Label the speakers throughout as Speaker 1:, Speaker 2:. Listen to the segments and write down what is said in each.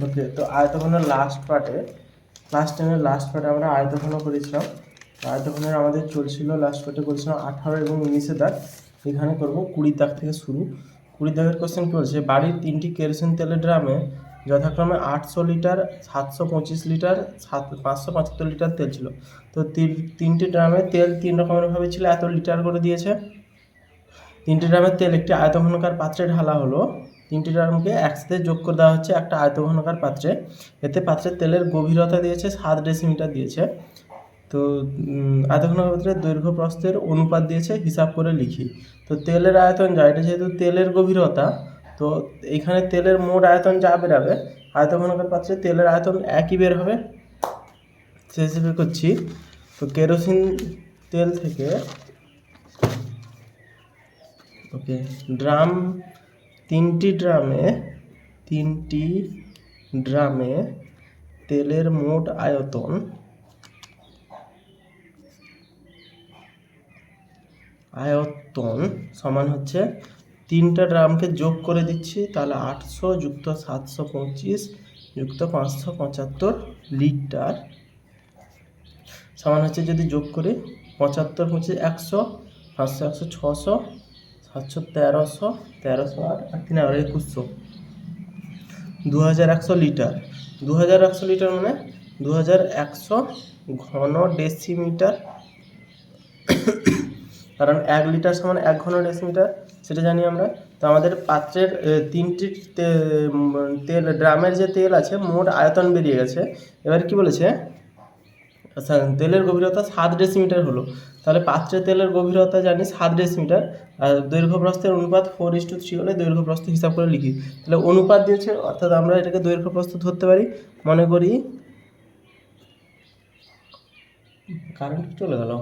Speaker 1: ওকে, তো আয়তঘনের class 10-এর last পার্টে আমরা আয়তঘন করেছিলাম। আয়তঘনের আমাদের চলছিল, লাস্ট পার্টে করেছিলাম 18 এবং 19 দাগ। এখানে করব 20 দাগ থেকে শুরু। 20 দাগের কোশ্চেন কী বলছে, বাড়ির 3টি কেরোসিন তেলের ড্রামে যথাক্রমে 800 লিটার, 725 লিটার, 575 লিটার তেল ছিল। তো তিনটি ড্রামে তেল 3 রকমেরভাবে ছিল, এত লিটার করে দিয়েছে। 3টি ড্রামের তেল একটি আয়তঘনকার পাত্রে ঢালা হলো। 3টি ড্রামকে একসাথে যোগ করে দেওয়া হচ্ছে একটা আয়তঘনকার পাত্রে। এতে পাত্রের তেলের গভীরতা দিয়েছে 7 ডেসিমিটার দিয়েছে। তো আয়তঘনকার পাত্রের দৈর্ঘ্য প্রস্থের অনুপাত দিয়েছে, হিসাব করে লিখি। তো তেলের আয়তন যা, এটা যেহেতু তেলের গভীরতা, তো এখানে তেলের মোট আয়তন যা বেরাবে, আয়তঘনকার পাত্রে তেলের আয়তন একই বের হবে। সে হিসেবে করছি। তো কেরোসিন তেল থেকে ওকে ড্রাম, 3টি ড্রামে তেলের মোট আয়তন সমান হচ্ছে, 3টা ড্রামকে যোগ করে দিচ্ছি, তাহলে 800 যুক্ত 725 যুক্ত 575 লিটার সমান হচ্ছে, যদি যোগ করি 75 25 100, 500 100 600, 700 1300, 1300 আর 3 2100, 2100 লিটার। 2100 লিটার মানে 2100 ঘন ডেসিমিটার, কারণ 1 লিটার সমান 1 ঘন ডেসিমিটার, সেটা জানি আমরা। তো আমাদের পাত্রের 3টি তেল ড্রামের যে তেল আছে, মোট আয়তন বেরিয়ে গেছে। এবার কি বলেছে, আচ্ছা তেলের গভীরতা 7 ডেসিমিটার হলো। তাহলে পাত্রের তেলের গভীরতা জানি 7 ডেসিমিটার, আর দৈর্ঘ্য প্রস্থের অনুপাত 4:3 হলে দৈর্ঘ্য প্রস্থ হিসাব করে লিখি। তাহলে অনুপাত দিয়েছে, অর্থাৎ আমরা এটাকে দৈর্ঘ্য প্রস্থ ধরতে পারি। মনে করি কারেন্ট চলে গেল,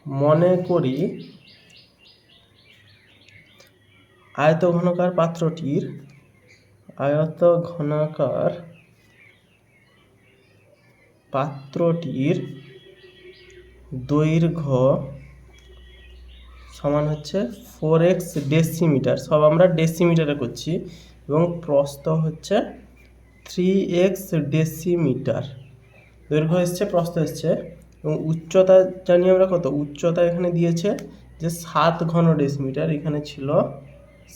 Speaker 1: মনে করি আয়তঘনকার পাত্রটির দৈর্ঘ্য সমান হচ্ছে 4x ডেসিমিটার, সব আমরা ডেসিমিটারে করছি, এবং প্রস্থ হচ্ছে 3x ডেসিমিটার। দৈর্ঘ্য এসছে, প্রস্থ এসছে, এবং উচ্চতা জানি আমরা কত, উচ্চতা এখানে দিয়েছে যে 7 ঘন ডেসিমিটার, এখানে ছিল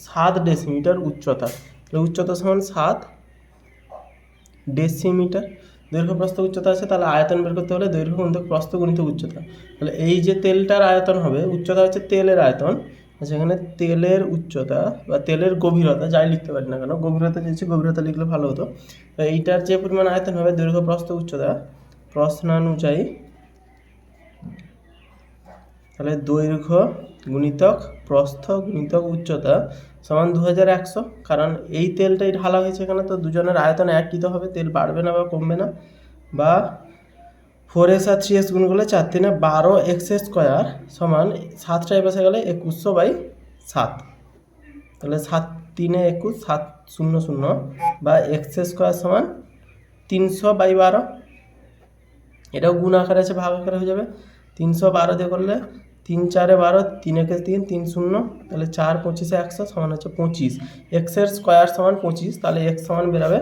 Speaker 1: 7 ডেসিমিটার উচ্চতা। উচ্চতা সমান 7 ডেসিমিটার। দৈর্ঘ্য প্রস্থ উচ্চতা আছে, তাহলে আয়তন বের করতে হলে দৈর্ঘ্য গুণিতক প্রস্থ গুণিতক উচ্চতা। তাহলে এই যে তেলটার আয়তন হবে, উচ্চতা হচ্ছে তেলের আয়তন, সেখানে তেলের উচ্চতা বা তেলের গভীরতা যাই লিখতে পারি না কেন, গভীরতা চেয়েছি, গভীরতা লিখলে ভালো হতো। তো এইটার যে পরিমাণ আয়তন হবে, দৈর্ঘ্য প্রস্থ উচ্চতা প্রশ্নানুযায়ী, তাহলে দৈর্ঘ্য গুণিতক প্রস্থ গুণিতক উচ্চতা সমান 2100। কারণ এই তেলটাই ঢালা হয়েছে এখানে, তো দুজনের আয়তন একই তো হবে, তেল বাড়বে না বা কমবে না। বা 4x আর 3x গুণ করলে 4 3 12x স্কোয়ার সমান 7টা বসে গেলে 2100/7, তাহলে 7 3 21 7 0 0, বা x স্কোয়ার সমান 300/12। এটাও গুণ আকারে আছে, ভাগ আকারে হয়ে যাবে। 312 দিয়ে করলে 3 4 12, 3 1 3, 3 0, তাহলে 4 25 100 সমান হচ্ছে 25। এক্সের স্কোয়ার সমান 25, তাহলে এক্স সমান বেরোবে,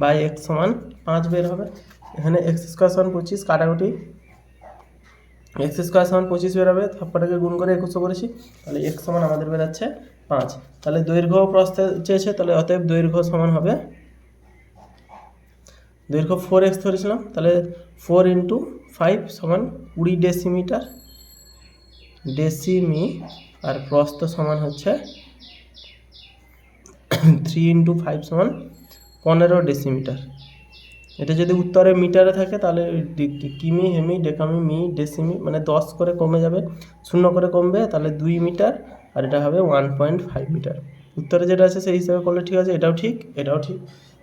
Speaker 1: বাই এক্স সমান 5 বের হবে। এখানে এক্স স্কোয়ার সমান 25, কাটাকুটি, এক্স স্কোয়ার সমান 25 বেরোবে, সবকটাকে গুণ করে 2100 করেছি, তাহলে এক্স সমান আমাদের বেরোচ্ছে 5। তাহলে দৈর্ঘ্য প্রস্থ চেয়েছে, তাহলে অতএব দৈর্ঘ্য সমান হবে, দৈর্ঘ্য 4x ধরেছিলাম, তাহলে 4 × 5 সমান 20 ডেসিমিটার, আর প্রস্থ সমান হচ্ছে 3 × 5 সমান 15 ডেসিমিটার। এটা যদি উত্তরে মিটারে থাকে, তাহলে কিমি, হেমি, ডেকামি, মি, ডেসিমি, মানে 10 করে কমে যাবে, 0 করে কমবে, তাহলে 2 মিটার, আর এটা হবে 1.5 মিটার। উত্তরে যেটা আছে সেই হিসাবে করলে ঠিক আছে, এটাও ঠিক, এটাও ঠিক,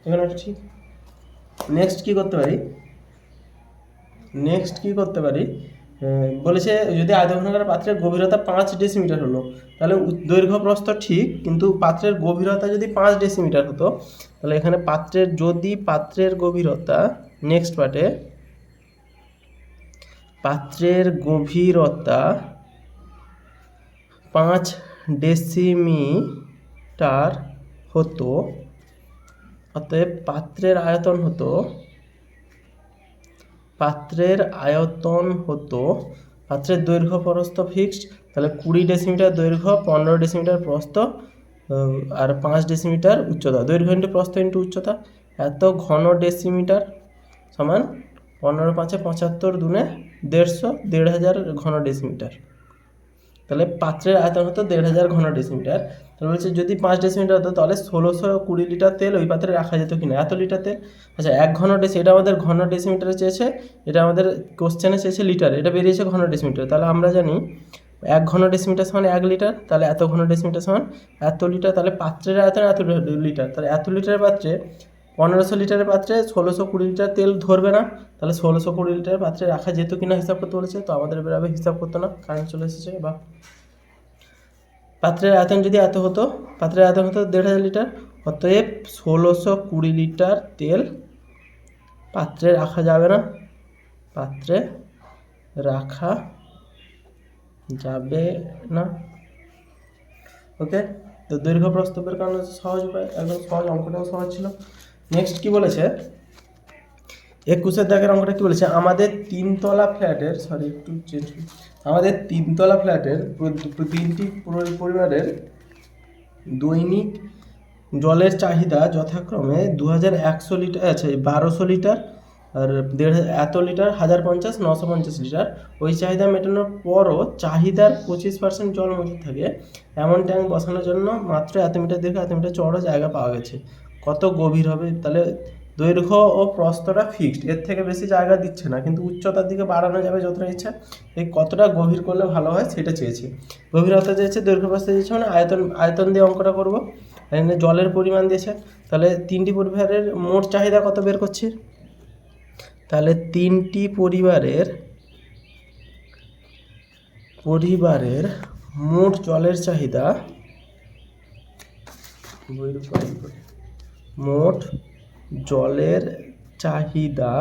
Speaker 1: এখানে এটা ঠিক। নেক্সট কি করতে পারি, বলেছে যদি আয়তঘনকার পাত্রের গভীরতা 5 ডেসিমিটার হলো, তাহলে দৈর্ঘ্য প্রস্থ ঠিক, কিন্তু পাত্রের গভীরতা যদি 5 ডেসিমিটার হতো, তাহলে এখানে পাত্রের গভীরতা, নেক্সট পার্টে পাত্রের গভীরতা 5 ডেসিমিটার হতো, অতএব পাত্রের আয়তন হতো পাত্রের দৈর্ঘ্য প্রস্থ ফিক্সড, তাহলে 20 ডেসিমিটার দৈর্ঘ্য, 15 ডেসিমিটার প্রস্থ, আর 5 ডেসিমিটার উচ্চতা। দৈর্ঘ্য ইন্টু প্রস্থ ইন্টু উচ্চতা, এত ঘন ডেসিমিটার সমান 15 5 75 দুনে 150, 1500 ঘন ডেসিমিটার। তাহলে পাত্রের আয়তন হতো 1500 ঘন ডেসিমিটার। তাহলে বলছে যদি 5 ডেসিমিটার হতো তাহলে 1620 লিটার তেল ওই পাত্রে রাখা যেত কিনা, এত লিটার তেল। আচ্ছা, 1 ঘন এটা আমাদের ঘন ডেসিমিটারে চেয়েছে, এটা আমাদের কোশ্চেনে চেয়েছে লিটার, এটা বেরিয়েছে ঘন ডেসিমিটার। তাহলে আমরা জানি 1 ঘন ডেসিমিটার সমান 1 লিটার, তাহলে এত ঘন ডেসিমিটার সমান এত লিটার। তাহলে পাত্রের আয়তন এত লিটার, তাহলে এত লিটারের পাত্রে 1500 লিটারের পাত্রে 1620 লিটার তেল ধরবে না, তাহলে 1620 লিটারের পাত্রে রাখা যেত কিনা হিসাব করতে বলেছে। তো আমাদের এবার হিসাব করতে না, কারেন্ট চলে এসেছে। বা পাত্রের আয়তন যদি এত হতো, পাত্রের আয়তন হতো 1500 লিটার, অতএব 1620 লিটার তেল পাত্রে রাখা যাবে না, পাত্রে রাখা যাবে না। ওকে, তো দৈর্ঘ্য প্রস্থ বের করানো সহজ উপায়, একদম সহজ, অঙ্কটাও সহজ ছিল। নেক্সট কি বলেছে, 21 দাগের অঙ্কটা কি বলেছে, আমাদের 3তলা ফ্ল্যাটের আমাদের 3তলা ফ্ল্যাটের 3টি পরিবারের দৈনিক জলের চাহিদা যথাক্রমে 2100 লিটার, আচ্ছা 1200 লিটার আর এত লিটার, 1050, 950 লিটার। ওই চাহিদা মেটানোর পরও চাহিদার 25% জল মজুদ থাকে এমন ট্যাঙ্ক বসানোর জন্য মাত্র এত মিটার দীর্ঘ, এত মিটার চওড়া জায়গা পাওয়া গেছে। কত গভীর হবে? তাহলে দৈর্ঘ্য ও প্রস্থটা ফিক্সড, এর থেকে বেশি জায়গা দিচ্ছে না, কিন্তু উচ্চতার দিকে বাড়ানো যাবে যতটা ইচ্ছা। এই কতটা গভীর করলে ভালো হয় সেটা চেয়েছি। গভীরতা চেয়েছে, দৈর্ঘ্য প্রস্থ চেয়েছে, মানে আয়তন দিয়ে অঙ্কটা করবো। এখানে জলের পরিমাণ দিয়েছে, তাহলে 3টি পরিবারের মোট চাহিদা কত বের করছি। তাহলে 3টি পরিবারের মোট জলের চাহিদা, মোট জলের চাহিদা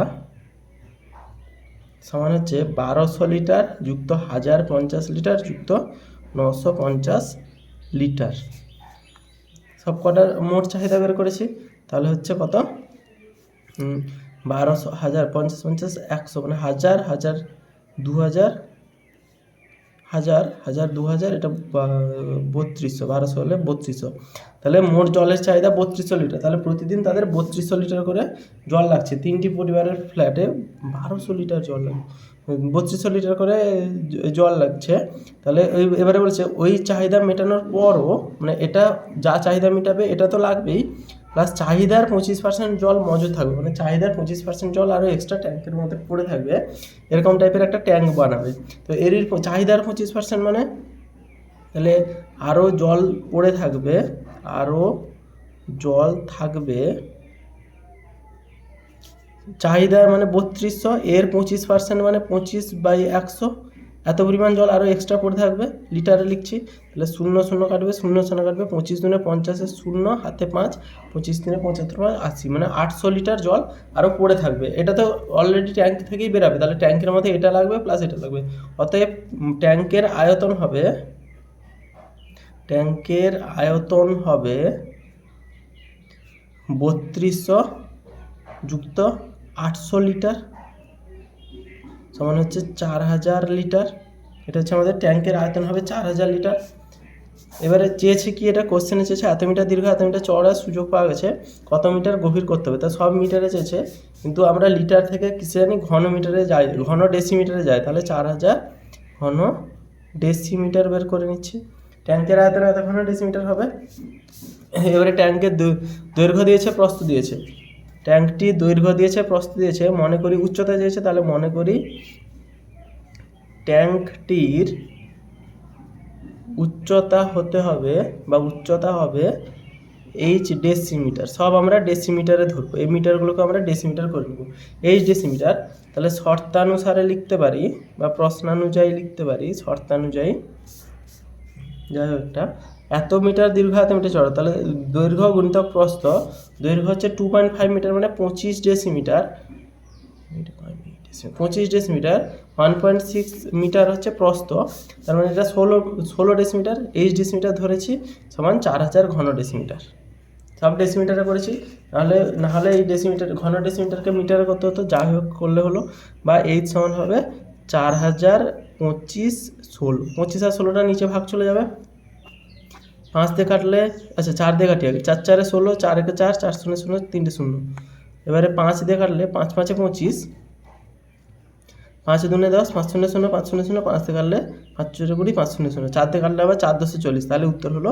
Speaker 1: সমান হচ্ছে 1200 লিটার যুক্ত 1050 লিটার যুক্ত 950 লিটার। সব কটার মোট চাহিদা বের করেছি। তাহলে হচ্ছে কত, 1200, 1000, 50, 50, 100, মানে 1000, 1000, 2000, 1000, 1000, 2000, এটা 3200, 1200 হলে 3200। তাহলে মোট জলের চাহিদা 3200 লিটার। তাহলে প্রতিদিন তাদের 3200 লিটার করে জল লাগছে। 3টি পরিবারের ফ্ল্যাটে 1200 লিটার জল লাগবে, 3200 লিটার করে জল লাগছে। তাহলে এবারে বলছে ওই চাহিদা মেটানোর পরও, মানে এটা যা চাহিদা মেটাবে এটা তো লাগবেই, প্লাস চাহিদার 25% জল মজুদ থাকবে, মানে চাহিদার 25% জল আরও এক্সট্রা ট্যাঙ্কের মধ্যে পড়ে থাকবে, এরকম টাইপের একটা ট্যাঙ্ক বানাবে। তো এর চাহিদার 25% মানে তাহলে আরও জল পড়ে থাকবে, চাহিদার মানে 3200, এর 25% মানে 25/100, এত পরিমাণ জল আরও এক্সট্রা পড়ে থাকবে। লিটারে লিখছি, তাহলে 0 0 কাটবে, 0 0 কাটবে, 25 দুনে 50, 0 হাতে 5, 25 দিনে 75, 80, মানে 800 লিটার জল আরও পড়ে থাকবে। এটা তো অলরেডি ট্যাঙ্ক থেকেই বেরাবে, তাহলে ট্যাঙ্কের মধ্যে এটা লাগবে প্লাস এটা লাগবে। অতএব ট্যাঙ্কের আয়তন হবে 3200 যুক্ত 800 লিটার সমান হচ্ছে 4000 লিটার। এটা হচ্ছে আমাদের ট্যাঙ্কের আয়তন হবে 4000 লিটার। এবারে চেয়েছে কি, এটা কোশ্চেনে চেয়েছে এত মিটার দীর্ঘ, এত মিটার চওড়া, সুযোগ পাওয়া গেছে কত মিটার গভীর করতে হবে। তা সব মিটারে চেয়েছে, কিন্তু আমরা লিটার থেকে কিসে জানি, ঘন মিটারে যাই, ঘন ডেসিমিটারে যাই। তাহলে 4000 ঘন ডেসিমিটার বের করে নিচ্ছি। ট্যাঙ্কের আয়তন এত ঘন ডেসিমিটার হবে। এবারে ট্যাঙ্কের দৈর্ঘ্য দিয়েছে, প্রস্থ দিয়েছে, ট্যাঙ্কটি দৈর্ঘ্য দিয়েছে, প্রস্থ দিয়েছে, মনে করি উচ্চতা দিয়েছে, তাহলে মনে করি ট্যাঙ্কটির উচ্চতা হবে এইচ ডেসিমিটার। সব আমরা ডেসিমিটারে ধরবো, এই মিটারগুলোকে আমরা ডেসিমিটার করে নেব, এইচ ডেসিমিটার। তাহলে শর্তানুসারে লিখতে পারি বা প্রশ্নানুযায়ী লিখতে পারি, শর্তানুযায়ী, যাই হোক একটা, এত মিটার দীর্ঘ, এত মিটার চওড়া। তাহলে দৈর্ঘ্য গুণিতক প্রস্থ, দৈর্ঘ্য হচ্ছে 2.5 মিটার, মানে 25 ডেসিমিটার, 25 ডেসিমিটার, 1.6 মিটার হচ্ছে প্রস্থ, তার মানে এটা 16 ডেসিমিটার, এইচ ডেসিমিটার ধরেছি, সমান 4000 ঘন ডেসিমিটার, সব ডেসিমিটারে করেছি, নাহলে এই ডেসিমিটার ঘন ডেসিমিটারকে মিটারে করতে হতো, যাই হোক করলে হলো। বা এইচ সমান হবে 4025 16, 25 আর 16টা নিচে ভাগ চলে যাবে, 5 দিয়ে কাটলে, আচ্ছা 4 দিয়ে কাটি আগে, 4 4 16, 4 1 4, 4 0 0, 3 0। এবারে 5 দিয়ে কাটলে 5 5 25, 5 2 10, 5 0 0, 5 0 0, 5 দিয়ে কাটলে 5 4 20, 5 0 0, 4 দিয়ে কাটলে আবার 4 10 40, তাহলে উত্তর হলো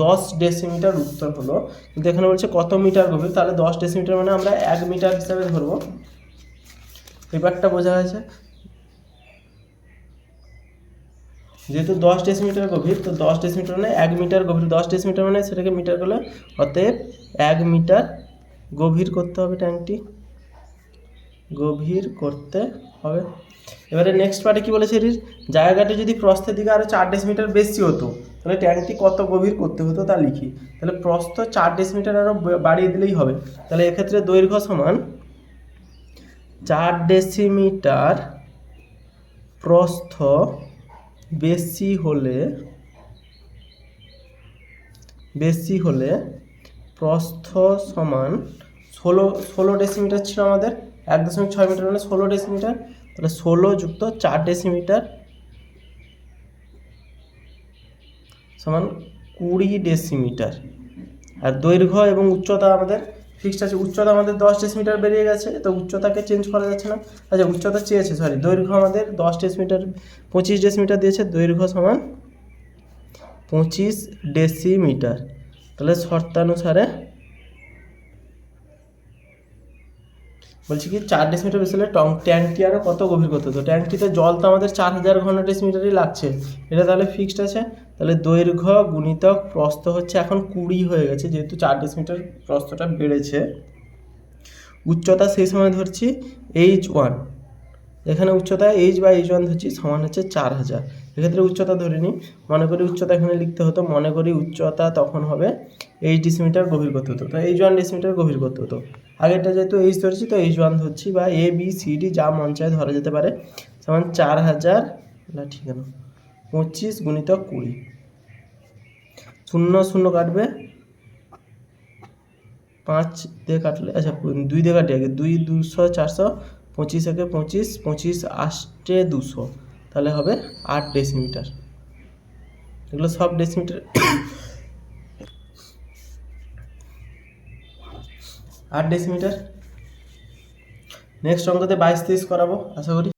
Speaker 1: 10 ডেসিমিটার উত্তর হলো। কিন্তু এখানে বলছে কত মিটার গভীর, তাহলে 10 ডেসিমিটার মানে আমরা 1 মিটার হিসাবে ধরবো। ব্যাপারটা বোঝা গেছে? যেহেতু 10 ডেসিমিটার গভীর, তো 10 ডেসিমিটার মানে 1 মিটার গভীর, 10 ডেসিমিটার মানে সেটাকে মিটার করলে, অতএব 1 মিটার গভীর করতে হবে, ট্যাঙ্কটি গভীর করতে হবে। এবারে নেক্সট পার্টে কী বলেছে, এর জায়গাটি যদি প্রস্থের দিকে আরও 4 ডেসিমিটার বেশি হতো, তাহলে ট্যাঙ্কটি কত গভীর করতে হতো তা লিখি। তাহলে প্রস্থ 4 ডেসিমিটার আরও বাড়িয়ে দিলেই হবে। তাহলে এক্ষেত্রে দৈর্ঘ্য সমান 4 ডেসিমিটার, প্রস্থ বেশি হলে প্রস্থ সমান 16 ডেসিমিটার ছিল আমাদের, 1.6 মিটার মানে 16 ডেসিমিটার, তাহলে 16 যুক্ত 4 ডেসিমিটার সমান 20 ডেসিমিটার। আর দৈর্ঘ্য এবং উচ্চতা আমাদের ফিক্সড আছে, উচ্চতা আমাদের 10 ডেসিমিটার বেরিয়ে গেছে, তো উচ্চতাকে চেঞ্জ করা যাচ্ছে না। আচ্ছা উচ্চতা চেয়েছে, দৈর্ঘ্য আমাদের 10 ডেসিমিটার 25 ডেসিমিটার দিয়েছে, দৈর্ঘ্য সমান 25 ডেসিমিটার। তাহলে শর্তানুসারে বলছি কি 4 ডেসিমিটার বেশি হলে ট্যাঙ্কটি আরও কত গভীর করতে হতো। ট্যাঙ্কটিতে জল তো আমাদের 4000 ঘন ডেসিমিটারই লাগছে, এটা তাহলে ফিক্সড আছে। তাহলে দৈর্ঘ্য গুণিতক প্রস্থ হচ্ছে এখন 20 হয়ে গেছে, যেহেতু 4 ডেসিমিটার প্রস্থটা বেড়েছে। উচ্চতা সেই সময় ধরছি H1, এখানে উচ্চতা H/H1 ধরছি সমান হচ্ছে 4000। এক্ষেত্রে উচ্চতা ধরে নিই, মনে করি উচ্চতা এখানে লিখতে হতো, মনে করি উচ্চতা তখন হবে H ডেসিমিটার গভীর করতে হতো, তো H1 ডেসিমিটার গভীর করতে হতো। আগেরটা যেহেতু H ধরছি তো H1 ধরছি, বা ABCD যা মন চায় ধরা যেতে পারে, সমান 4000, না ঠিক আছে 25 গুণিতক 20, 0 0 কাটবে, 5 দিয়ে কাটলে, আচ্ছা 2 দিয়ে কাটি আগে, 2 200 400, 25 একে 25, 25 8 200, তাহলে হবে 8 ডেসিমিটার। এগুলো সব ডেসিমিটার, 8 ডেসিমিটার। নেক্সট অঙ্কতে 22 23 করাবো আশা করি।